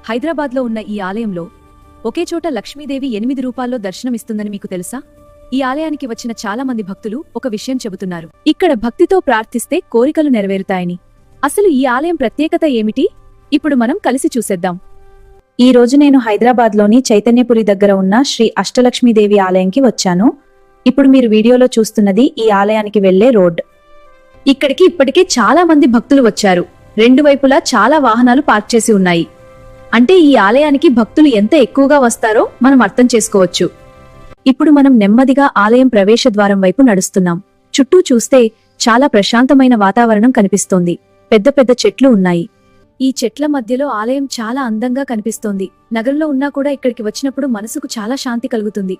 హైదరాబాద్లో ఉన్న ఈ ఆలయంలో ఒకే చోట లక్ష్మీదేవి 8 రూపాల్లో దర్శనమిస్తుందని మీకు తెలుసా? ఈ ఆలయానికి వచ్చిన చాలా మంది భక్తులు ఒక విషయం చెబుతున్నారు. ఇక్కడ భక్తితో ప్రార్థిస్తే కోరికలు నెరవేరుతాయని. అసలు ఈ ఆలయం ప్రత్యేకత ఏమిటి? ఇప్పుడు మనం కలిసి చూసేద్దాం. ఈ రోజు నేను హైదరాబాద్లోని చైతన్యపురి దగ్గర ఉన్న శ్రీ అష్టలక్ష్మీదేవి ఆలయంకి వచ్చాను. ఇప్పుడు మీరు వీడియోలో చూస్తున్నది ఈ ఆలయానికి వెళ్లే రోడ్. ఇక్కడికి ఇప్పటికే చాలా మంది భక్తులు వచ్చారు. రెండు వైపులా చాలా వాహనాలు పార్క్ చేసి ఉన్నాయి. అంటే ఈ ఆలయానికి భక్తులు ఎంత ఎక్కువగా వస్తారో మనం అర్థం చేసుకోవచ్చు. ఇప్పుడు మనం నెమ్మదిగా ఆలయం ప్రవేశద్వారం వైపు నడుస్తున్నాం. చుట్టూ చూస్తే చాలా ప్రశాంతమైన వాతావరణం కనిపిస్తోంది. పెద్ద పెద్ద చెట్లు ఉన్నాయి. ఈ చెట్ల మధ్యలో ఆలయం చాలా అందంగా కనిపిస్తోంది. నగరంలో ఉన్నా కూడా ఇక్కడికి వచ్చినప్పుడు మనసుకు చాలా శాంతి కలుగుతుంది.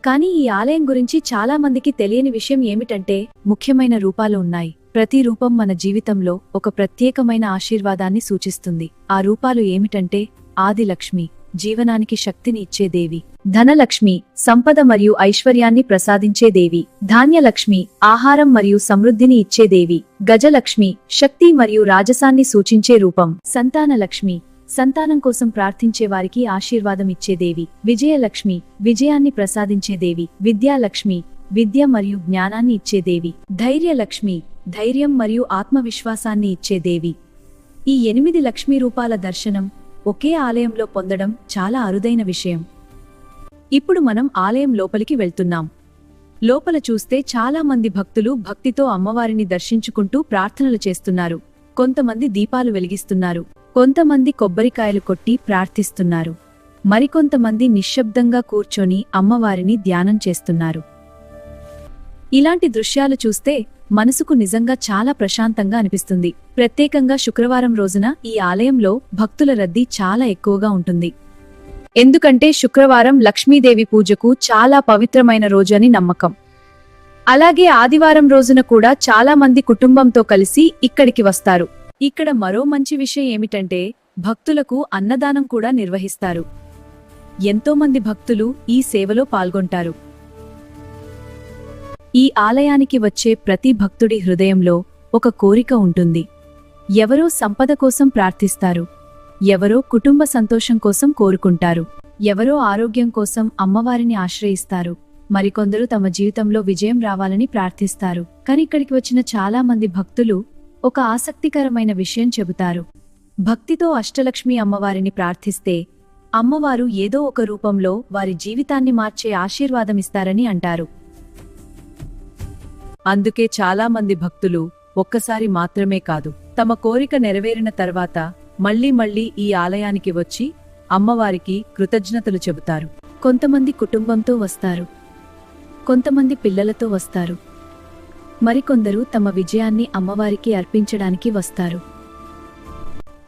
కానీ ఈ ఆలయం గురించి చాలా మందికి తెలియని విషయం ఏమిటంటే ముఖ్యమైన రూపాలు ఉన్నాయి. ప్రతి రూపం మన జీవితంలో ఒక ప్రత్యేకమైన ఆశీర్వాదాన్ని సూచిస్తుంది. ఆ రూపాలు ఏమిటంటే ఆదిలక్ష్మి, జీవనానికి శక్తిని ఇచ్చే దేవి; ధనలక్ష్మి, సంపద మరియు ఐశ్వర్యాన్ని ప్రసాదించే దేవి; ధాన్యలక్ష్మి, ఆహారం మరియు సమృద్ధిని ఇచ్చే దేవి; గజలక్ష్మి, శక్తి మరియు రాజసాన్ని సూచించే రూపం; సంతానలక్ష్మి, సంతానం కోసం ప్రార్థించే వారికి ఆశీర్వాదం ఇచ్చే దేవి; విజయలక్ష్మి, విజయాన్ని ప్రసాదించే దేవి; విద్యాలక్ష్మి, విద్య మరియు జ్ఞానాన్ని ఇచ్చే దేవి; ధైర్యలక్ష్మి, ధైర్యం మరియు ఆత్మవిశ్వాసాన్ని ఇచ్చే దేవి. ఈ 8 లక్ష్మీ రూపాల దర్శనం ఒకే ఆలయంలో పొందడం చాలా అరుదైన విషయం. ఇప్పుడు మనం ఆలయం లోపలికి వెళ్తున్నాం. లోపల చూస్తే చాలా మంది భక్తులు భక్తితో అమ్మవారిని దర్శించుకుంటూ ప్రార్థనలు చేస్తున్నారు. కొంతమంది దీపాలు వెలిగిస్తున్నారు. కొంతమంది కొబ్బరికాయలు కొట్టి ప్రార్థిస్తున్నారు. మరికొంతమంది నిశ్శబ్దంగా కూర్చొని అమ్మవారిని ధ్యానం చేస్తున్నారు. ఇలాంటి దృశ్యాలు చూస్తే మనసుకు నిజంగా చాలా ప్రశాంతంగా అనిపిస్తుంది. ప్రత్యేకంగా శుక్రవారం రోజున ఈ ఆలయంలో భక్తుల రద్దీ చాలా ఎక్కువగా ఉంటుంది. ఎందుకంటే శుక్రవారం లక్ష్మీదేవి పూజకు చాలా పవిత్రమైన రోజు అని నమ్మకం. అలాగే ఆదివారం రోజున కూడా చాలా మంది కుటుంబంతో కలిసి ఇక్కడికి వస్తారు. ఇక్కడ మరో మంచి విషయం ఏమిటంటే భక్తులకు అన్నదానం కూడా నిర్వహిస్తారు. ఎంతో మంది భక్తులు ఈ సేవలో పాల్గొంటారు. ఈ ఆలయానికి వచ్చే ప్రతి భక్తుడి హృదయంలో ఒక కోరిక ఉంటుంది. ఎవరో సంపద కోసం ప్రార్థిస్తారు, ఎవరో కుటుంబ సంతోషం కోసం కోరుకుంటారు, ఎవరో ఆరోగ్యం కోసం అమ్మవారిని ఆశ్రయిస్తారు, మరికొందరు తమ జీవితంలో విజయం రావాలని ప్రార్థిస్తారు. కానీ ఇక్కడికి వచ్చిన చాలా మంది భక్తులు ఒక ఆసక్తికరమైన విషయం చెబుతారు. భక్తితో అష్టలక్ష్మి అమ్మవారిని ప్రార్థిస్తే అమ్మవారు ఏదో ఒక రూపంలో వారి జీవితాన్ని మార్చే ఆశీర్వాదమిస్తారని అంటారు. అందుకే చాలా మంది భక్తులు ఒక్కసారి మాత్రమే కాదు, తమ కోరిక నెరవేరిన తర్వాత మళ్లీ మళ్లీ ఈ ఆలయానికి వచ్చి అమ్మవారికి కృతజ్ఞతలు చెబుతారు. కొంతమంది కుటుంబంతో వస్తారు, కొంతమంది పిల్లలతో వస్తారు, మరికొందరు తమ విజయాన్ని అమ్మవారికి అర్పించడానికి వస్తారు.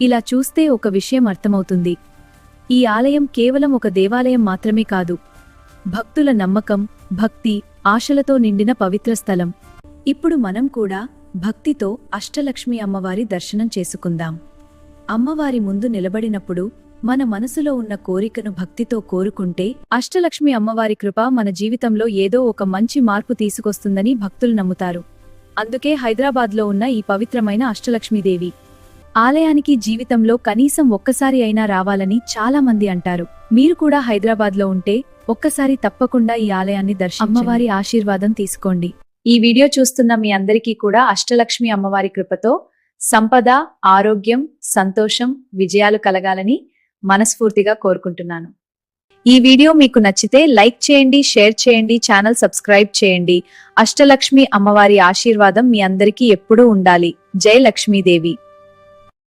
ఇలా చూస్తే ఒక విషయం అర్థమవుతుంది. ఈ ఆలయం కేవలం ఒక దేవాలయం మాత్రమే కాదు, భక్తుల నమ్మకం, భక్తి, ఆశలతో నిండిన పవిత్ర స్థలం. ఇప్పుడు మనం కూడా భక్తితో అష్టలక్ష్మి అమ్మవారి దర్శనం చేసుకుందాం. అమ్మవారి ముందు నిలబడినప్పుడు మన మనసులో ఉన్న కోరికను భక్తితో కోరుకుంటే అష్టలక్ష్మి అమ్మవారి కృప మన జీవితంలో ఏదో ఒక మంచి మార్పు తీసుకొస్తుందని భక్తులు నమ్ముతారు. అందుకే హైదరాబాద్లో ఉన్న ఈ పవిత్రమైన అష్టలక్ష్మీదేవి ఆలయానికి జీవితంలో కనీసం ఒక్కసారి అయినా రావాలని చాలా మంది అంటారు. మీరు కూడా హైదరాబాద్లో ఉంటే ఒక్కసారి తప్పకుండా ఈ ఆలయాన్ని దర్శించి అమ్మవారి ఆశీర్వాదం తీసుకోండి. ఈ వీడియో చూస్తున్న మీ అందరికీ కూడా అష్టలక్ష్మి అమ్మవారి కృపతో సంపద, ఆరోగ్యం, సంతోషం, విజయాలు కలగాలని మనస్ఫూర్తిగా కోరుకుంటున్నాను. ఈ వీడియో మీకు నచ్చితే లైక్ చేయండి, షేర్ చేయండి, ఛానల్ సబ్స్క్రైబ్ చేయండి. అష్టలక్ష్మి అమ్మవారి ఆశీర్వాదం మీ అందరికీ ఎప్పుడూ ఉండాలి. జై లక్ష్మీదేవి.